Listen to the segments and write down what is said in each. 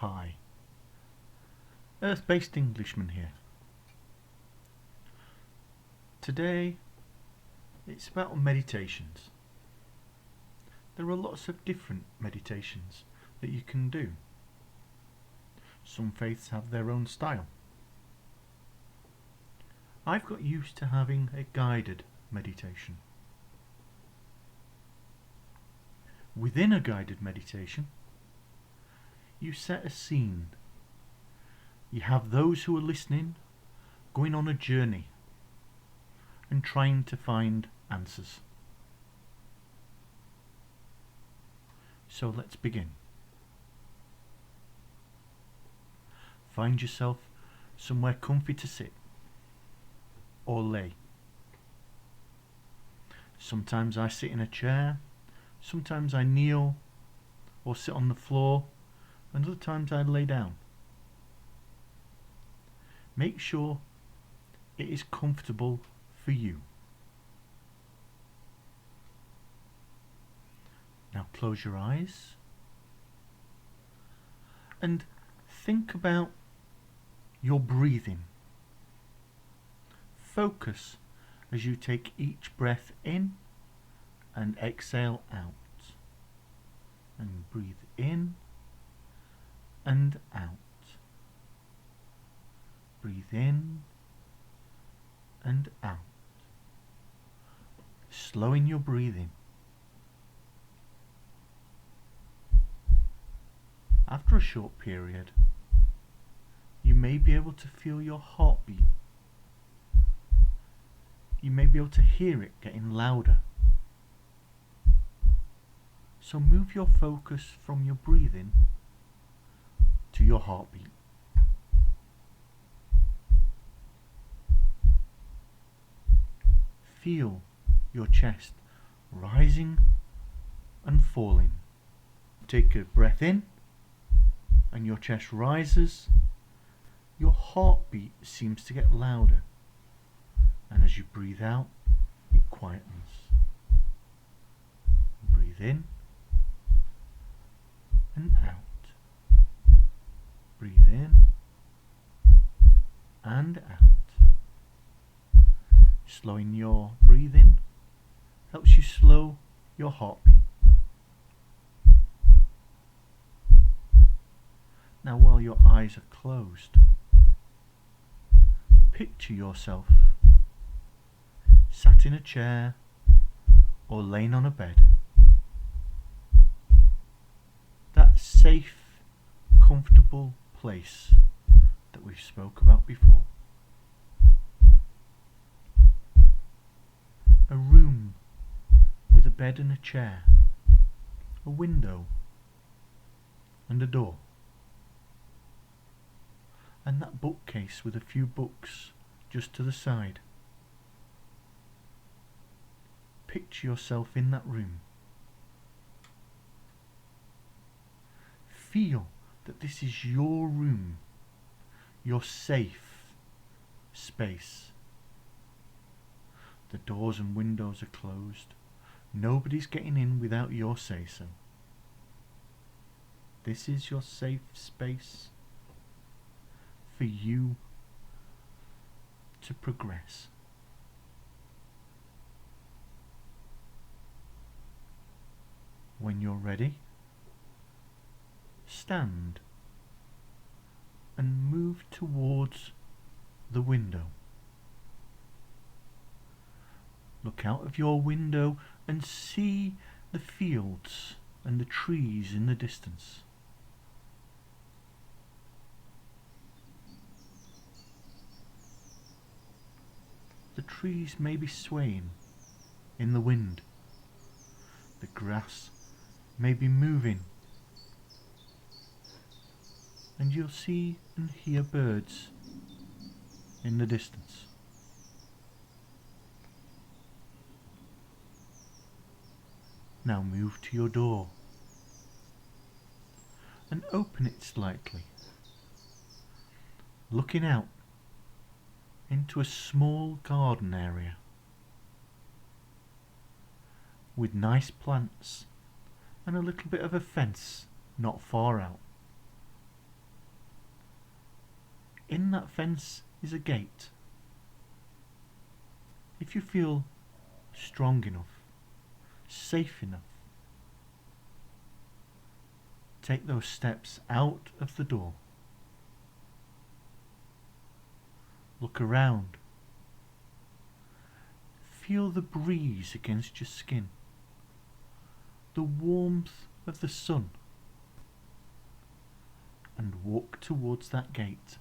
Hi, Earth-based Englishman here. Today it's about meditations. There are lots of different meditations that you can do. Some faiths have their own style. I've got used to having a guided meditation. Within a guided meditation, you set a scene. You have those who are listening going on a journey and trying to find answers. So let's begin. Find yourself somewhere comfy to sit or lay. Sometimes I sit in a chair, sometimes I kneel or sit on the floor, and other times I lay down. Make sure it is comfortable for you. Now close your eyes and think about your breathing. Focus as you take each breath in and exhale out. And breathe in and out. Breathe in and out. Slowing your breathing. After a short period, you may be able to feel your heartbeat. You may be able to hear it getting louder. So move your focus from your breathing to your heartbeat. Feel your chest rising and falling. Take a breath in and your chest rises. Your heartbeat seems to get louder, and as you breathe out, it quietens. Breathe in and out. Breathe in and out. Slowing your breathing helps you slow your heartbeat. Now, while your eyes are closed, picture yourself sat in a chair or laying on a bed. That safe, comfortable place that we've spoke about before. A room with a bed and a chair, a window and a door, and that bookcase with a few books just to the side. Picture yourself in that room. Feel that this is your room, your safe space. The doors and windows are closed. Nobody's getting in without your say-so. This is your safe space for you to progress. When you're ready, stand and move towards the window. Look out of your window and see the fields and the trees in the distance. The trees may be swaying in the wind. The grass may be moving. And you'll see and hear birds in the distance. Now move to your door and open it slightly, looking out into a small garden area with nice plants and a little bit of a fence not far out. In that fence is a gate. If you feel strong enough, safe enough, take those steps out of the door. Look around. Feel the breeze against your skin, the warmth of the sun, and walk towards that gate.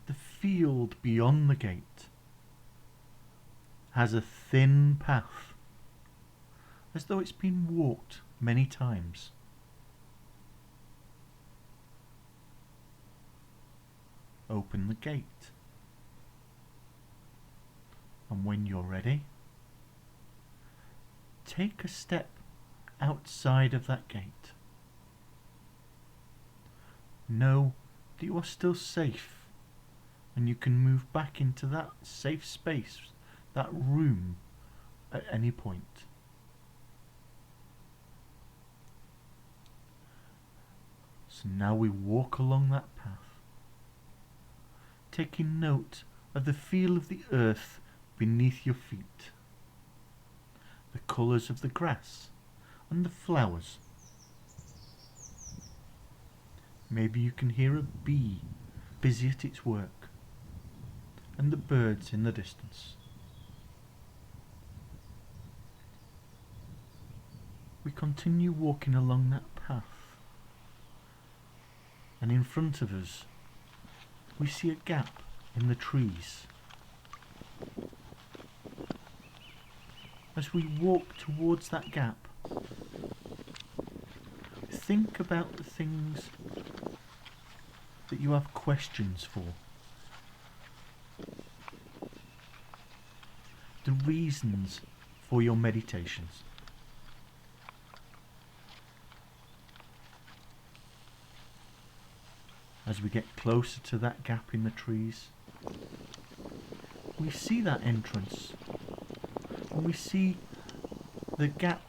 The field beyond the gate has a thin path, as though it's been walked many times. Open the gate, and when you're ready, take a step outside of that gate. Know that you are still safe, and you can move back into that safe space, that room, at any point. So now we walk along that path, taking note of the feel of the earth beneath your feet, the colours of the grass and the flowers. Maybe you can hear a bee busy at its work, and the birds in the distance. We continue walking along that path, and in front of us we see a gap in the trees. As we walk towards that gap, think about the things that you have questions for, the reasons for your meditations. As we get closer to that gap in the trees, we see that entrance, and we see the gap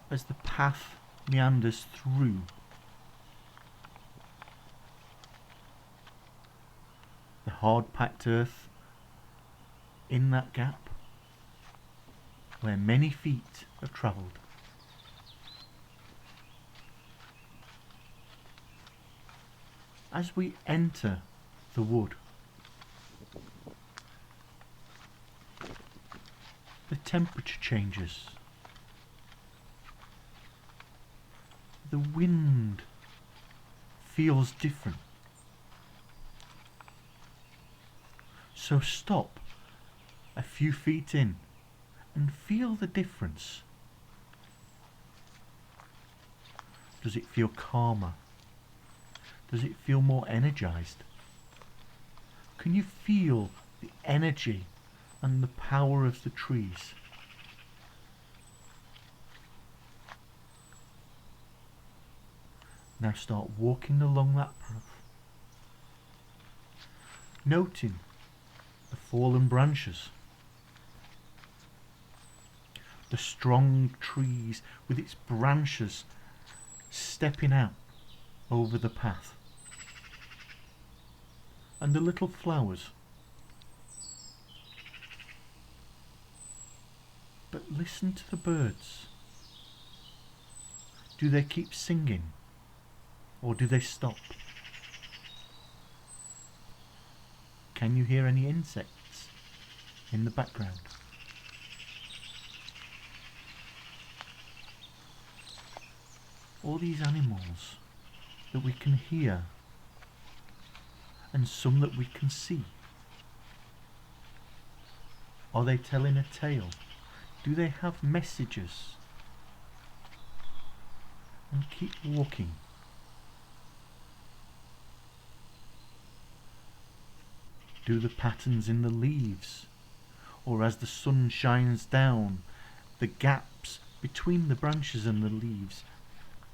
as the path meanders through. The hard-packed earth in that gap, where many feet have travelled. As we enter the wood, the temperature changes. The wind feels different. So stop a few feet in and feel the difference. Does it feel calmer? Does it feel more energized? Can you feel the energy and the power of the trees? Now start walking along that path, noting the fallen branches, the strong trees with its branches stepping out over the path, and the little flowers. But listen to the birds. Do they keep singing, or do they stop? Can you hear any insects in the background? All these animals that we can hear, and some that we can see. Are they telling a tale? Do they have messages? And keep walking. Do the patterns in the leaves, or as the sun shines down, the gaps between the branches and the leaves,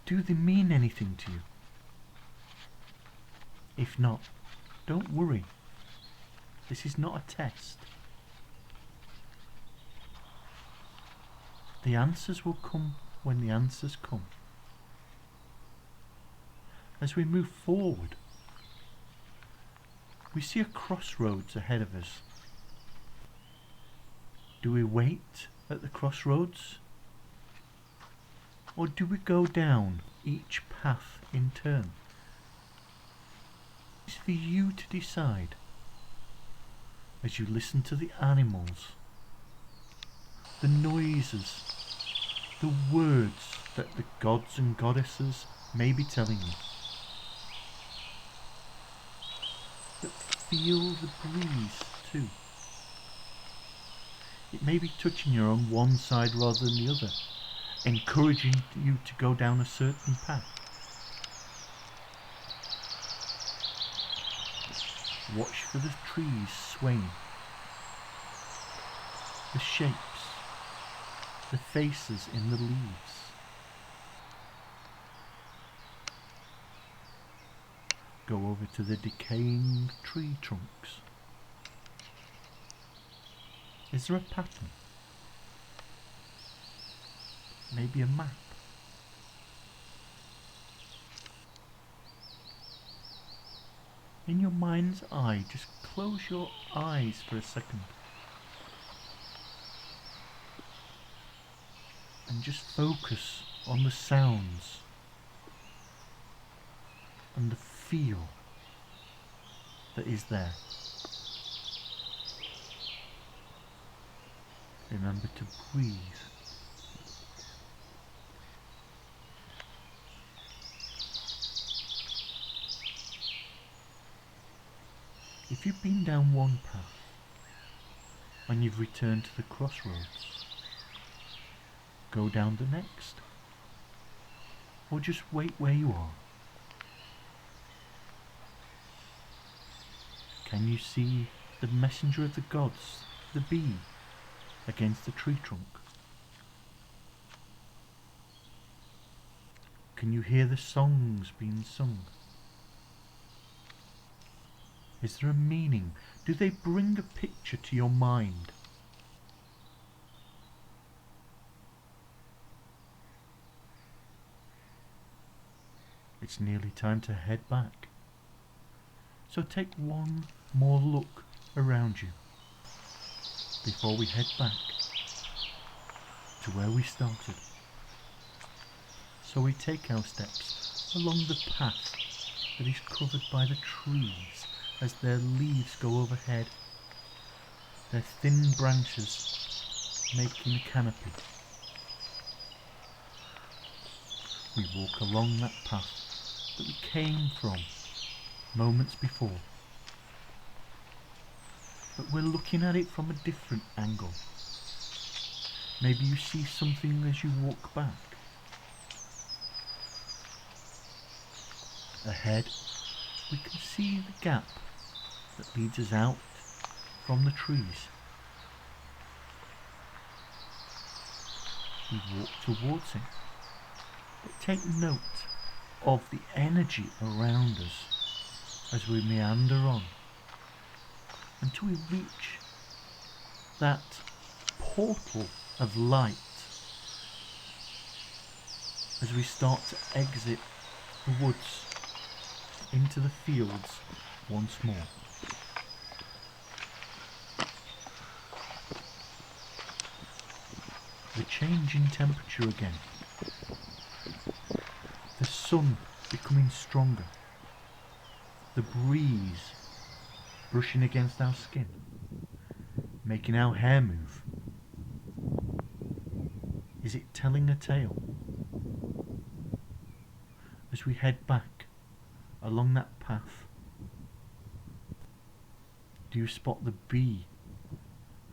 do they mean anything to you? If not, don't worry. This is not a test. The answers will come when the answers come. As we move forward, we see a crossroads ahead of us. Do we wait at the crossroads? Or do we go down each path in turn? It's for you to decide as you listen to the animals, the noises, the words that the gods and goddesses may be telling you. But feel the breeze too. It may be touching you on one side rather than the other, encouraging you to go down a certain path. Watch for the trees swaying, the shapes, the faces in the leaves. Go over to the decaying tree trunks. Is there a pattern? Maybe a map? In your mind's eye, just close your eyes for a second. And just focus on the sounds and the feel that is there. Remember to breathe. If you've been down one path and you've returned to the crossroads, go down the next, or just wait where you are. Can you see the messenger of the gods, the bee, against the tree trunk? Can you hear the songs being sung? Is there a meaning? Do they bring a picture to your mind? It's nearly time to head back. So take one more look around you before we head back to where we started. So we take our steps along the path that is covered by the trees as their leaves go overhead, their thin branches making a canopy. We walk along that path that we came from moments before, but we're looking at it from a different angle. Maybe you see something as you walk back. Ahead, we can see the gap that leads us out from the trees. We walk towards it, but take note of the energy around us as we meander on until we reach that portal of light as we start to exit the woods into the fields once more. The change in temperature again. The sun becoming stronger. The breeze brushing against our skin, making our hair move. Is it telling a tale? As we head back along that path, do you spot the bee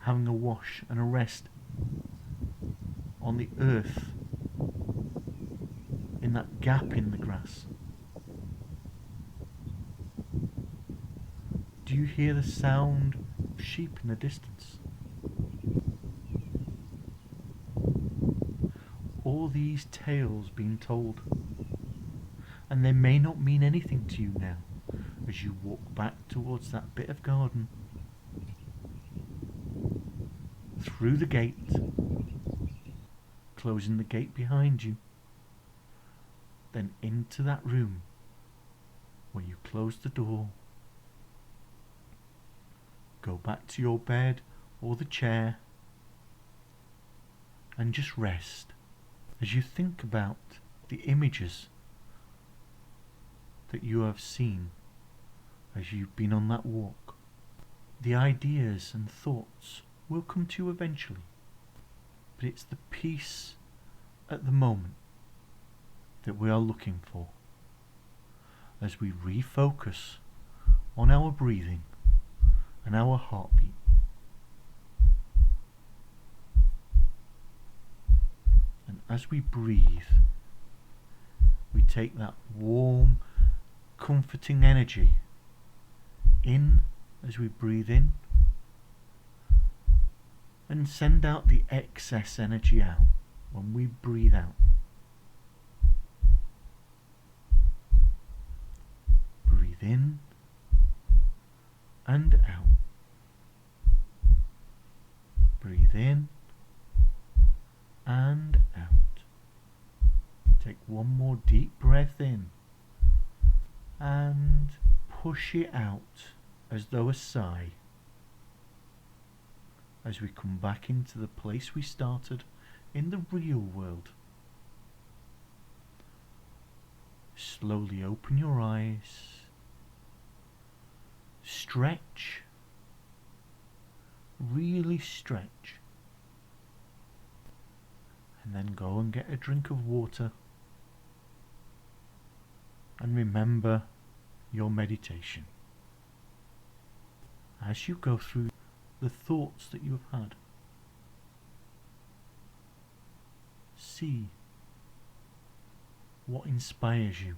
having a wash and a rest on the earth in that gap in the grass? Do you hear the sound of sheep in the distance? All these tales being told, and they may not mean anything to you now as you walk back towards that bit of garden, through the gate, closing the gate behind you, then into that room where you close the door, go back to your bed or the chair, and just rest as you think about the images that you have seen as you've been on that walk. The ideas and thoughts will come to you eventually, but it's the peace at the moment that we are looking for as we refocus on our breathing and our heartbeat. And as we breathe, we take that warm, comforting energy in as we breathe in, and send out the excess energy out when we breathe out. Breathe in and out. Breathe in and out. Take one more deep breath in and push it out as though a sigh, as we come back into the place we started in the real world. Slowly open your eyes, stretch, really stretch, and then go and get a drink of water, and remember your meditation as you go through the thoughts that you have had. See what inspires you.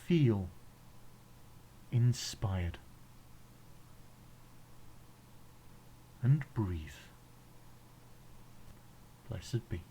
Feel inspired. And breathe. Blessed be.